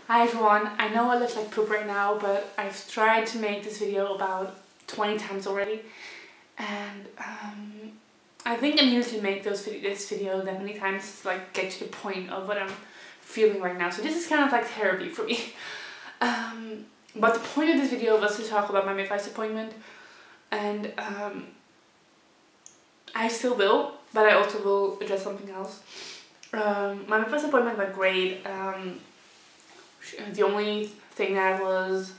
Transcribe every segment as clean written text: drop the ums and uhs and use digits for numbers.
Hi everyone, I know I look like poop right now, but I've tried to make this video about 20 times already, and I think I needed to make this video that many times to like get to the point of what I'm feeling right now. So this is kind of like therapy for me. But the point of this video was to talk about my midwife appointment, and I still will, but I also will address something else. My midwife appointment went great. The only thing that was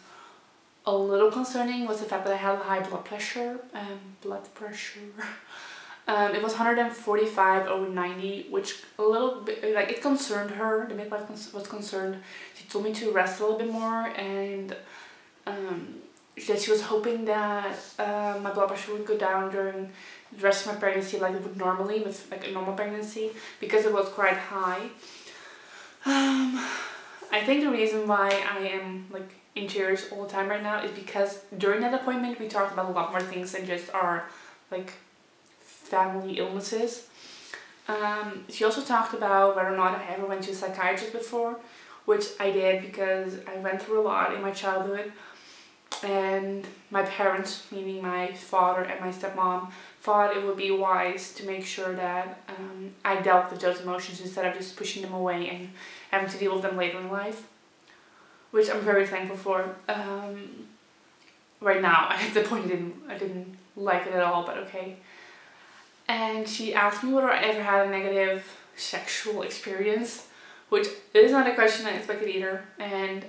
a little concerning was the fact that I had high blood pressure. It was 145/90, which a little bit, like, it concerned her. The midwife was concerned. She told me to rest a little bit more, and that she was hoping that my blood pressure would go down during the rest of my pregnancy like it would normally with like a normal pregnancy, because it was quite high. I think the reason why I am like in tears all the time right now is because during that appointment we talked about a lot more things than just our like family illnesses. She also talked about whether or not I ever went to a psychiatrist before, which I did because I went through a lot in my childhood, and my parents, meaning my father and my stepmom, thought it would be wise to make sure that I dealt with those emotions instead of just pushing them away and having to deal with them later in life, which I'm very thankful for. Right now, at the point I didn't like it at all, but okay. And she asked me whether I ever had a negative sexual experience, which is not a question I expected either. And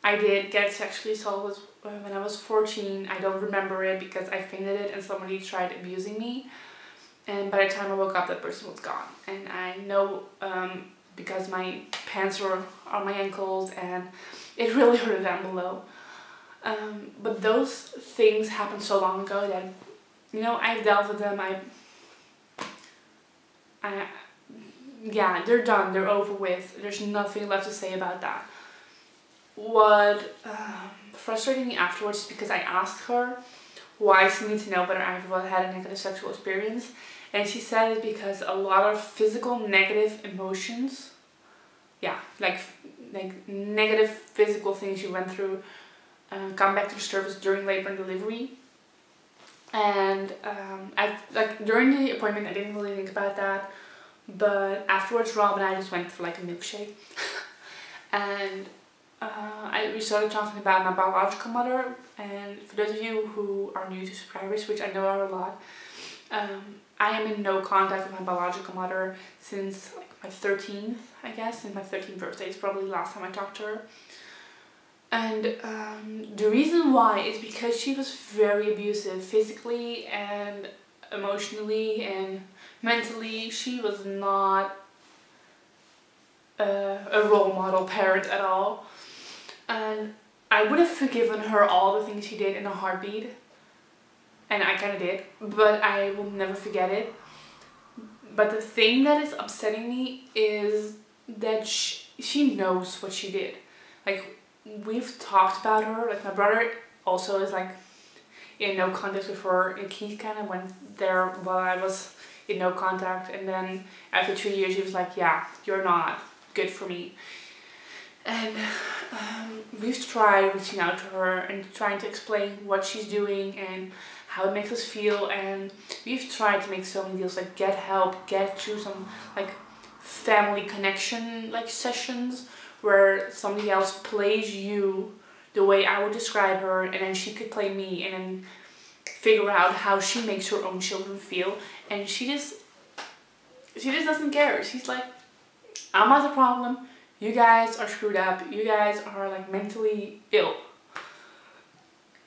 I did get sexually assaulted when I was 14. I don't remember it because I fainted it and somebody tried abusing me. And by the time I woke up, that person was gone. And I know because my pants were on my ankles and it really hurt down below. But those things happened so long ago that, you know, I've dealt with them. Yeah, they're done. They're over with. There's nothing left to say about that. What frustrated me afterwards is because I asked her why she needed to know whether I ever had a negative sexual experience, and she said it's because a lot of physical negative emotions, like negative physical things you went through, come back to the surface during labor and delivery. And during the appointment I didn't really think about that, but afterwards Rob and I just went for like a milkshake and we started talking about my biological mother. And for those of you who are new to subscribers, which I know are a lot, I am in no contact with my biological mother since like my 13th, I guess. Since my 13th birthday is probably the last time I talked to her. And the reason why is because she was very abusive physically and emotionally and mentally. She was not a role model parent at all. And I would have forgiven her all the things she did in a heartbeat. And I kind of did, but I will never forget it. But the thing that is upsetting me is that she knows what she did. Like, we've talked about her. Like, my brother also is like in no contact with her. Like, he kind of went there while I was in no contact. And then after 2 years he was like, yeah, you're not good for me. And we've tried reaching out to her and trying to explain what she's doing and how it makes us feel, and we've tried to make so many deals, like get help, get through some like family connection like sessions where somebody else plays you the way I would describe her, and then she could play me and then figure out how she makes her own children feel. And she just doesn't care. She's like, I'm not the problem. You guys are screwed up. You guys are like mentally ill.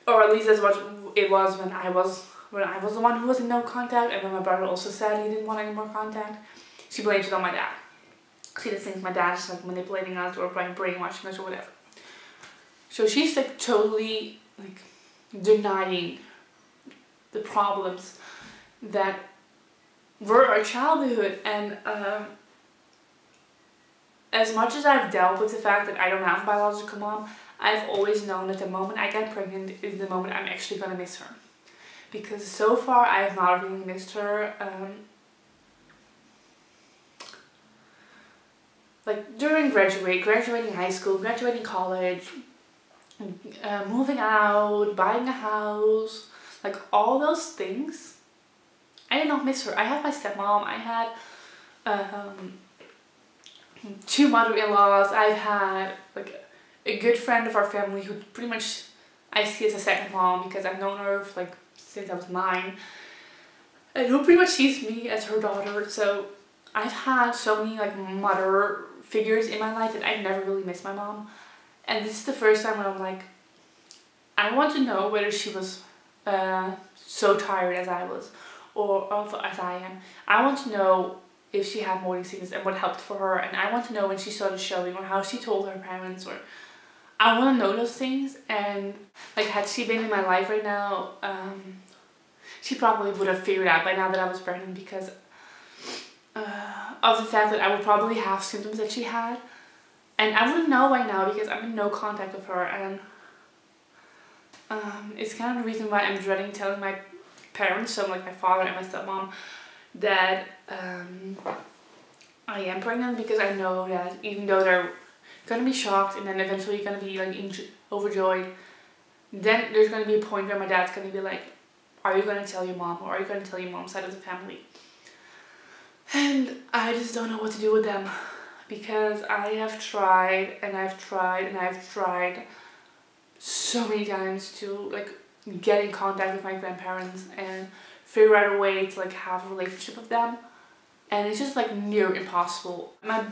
Or at least that's what it was when I was the one who was in no contact, and when my brother also said he didn't want any more contact. She blames it on my dad. She just thinks my dad is like manipulating us or brainwashing us or whatever. So she's like totally like denying the problems that were our childhood. And as much as I've dealt with the fact that I don't have a biological mom, I've always known that the moment I get pregnant is the moment I'm actually going to miss her. Because so far I have not really missed her. like during graduating high school, graduating college, moving out, buying a house, like all those things, I did not miss her. I had my stepmom, I had two mother-in-laws, I've had like a good friend of our family who pretty much I see as a second mom because I've known her for, like since I was 9, and who pretty much sees me as her daughter. So I've had so many like mother figures in my life that I've never really missed my mom. And this is the first time when I'm like, I want to know whether she was so tired as I was, or as I am. I want to know if she had morning sickness and what helped for her, and I want to know when she started showing or how she told her parents, or I want to know those things. And like, had she been in my life right now, she probably would have figured out by now that I was pregnant, because of the fact that I would probably have symptoms that she had, and I wouldn't know by now because I'm in no contact with her. And it's kind of the reason why I'm dreading telling my parents, so like my father and my stepmom, that I am pregnant, because I know that even though they're gonna be shocked and then eventually gonna be like overjoyed, then there's gonna be a point where my dad's gonna be like, are you gonna tell your mom, or are you gonna tell your mom's side of the family? And I just don't know what to do with them, because I have tried and I've tried and I've tried so many times to like get in contact with my grandparents and figure out a way to like have a relationship with them, and it's just like near impossible. My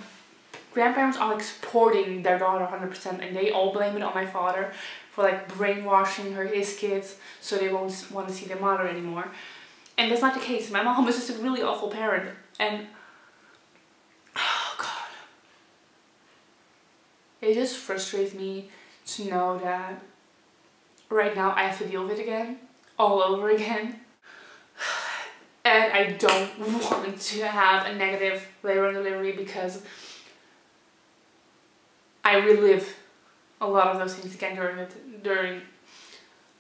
grandparents are like supporting their daughter 100%, and they all blame it on my father for like brainwashing his kids so they won't want to see their mother anymore. And that's not the case. My mom is just a really awful parent, and oh god, it just frustrates me to know that right now I have to deal with it again, all over again. And I don't want to have a negative labor and delivery, because I relive a lot of those things again during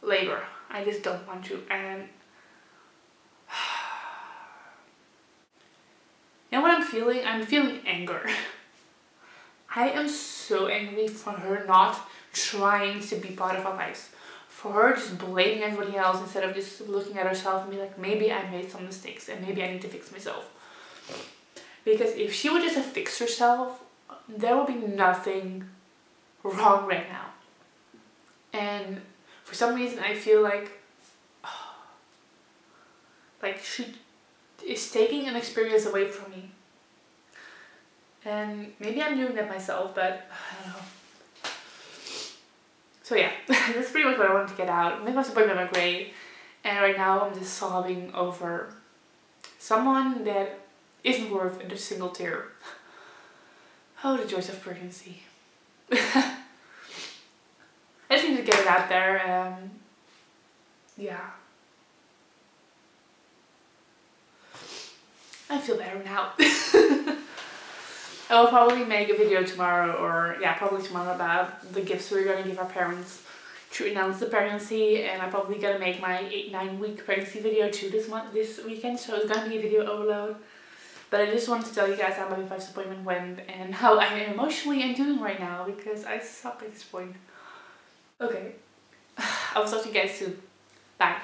labor. I just don't want to. And you know what I'm feeling? I'm feeling anger. I am so angry for her not trying to be part of our lives. For her just blaming everybody else instead of just looking at herself and be like, maybe I made some mistakes and maybe I need to fix myself. Because if she would just have fixed herself, there would be nothing wrong right now. And for some reason I feel like she is taking an experience away from me. And maybe I'm doing that myself, but I don't know. So yeah, that's pretty much what I wanted to get out. Midwife appointment went great, and right now I'm just sobbing over someone that isn't worth a single tear. Oh, the joys of pregnancy. I just need to get it out there. Yeah. I feel better now. I will probably make a video tomorrow, or yeah, probably tomorrow, about the gifts we're gonna give our parents to announce the pregnancy, and I'm probably gonna make my 8-9 week pregnancy video too this weekend, so it's gonna be a video overload. But I just wanted to tell you guys how my midwife's appointment went and how I emotionally am doing right now, because I suck at this point. Okay, I will talk to you guys soon. Bye.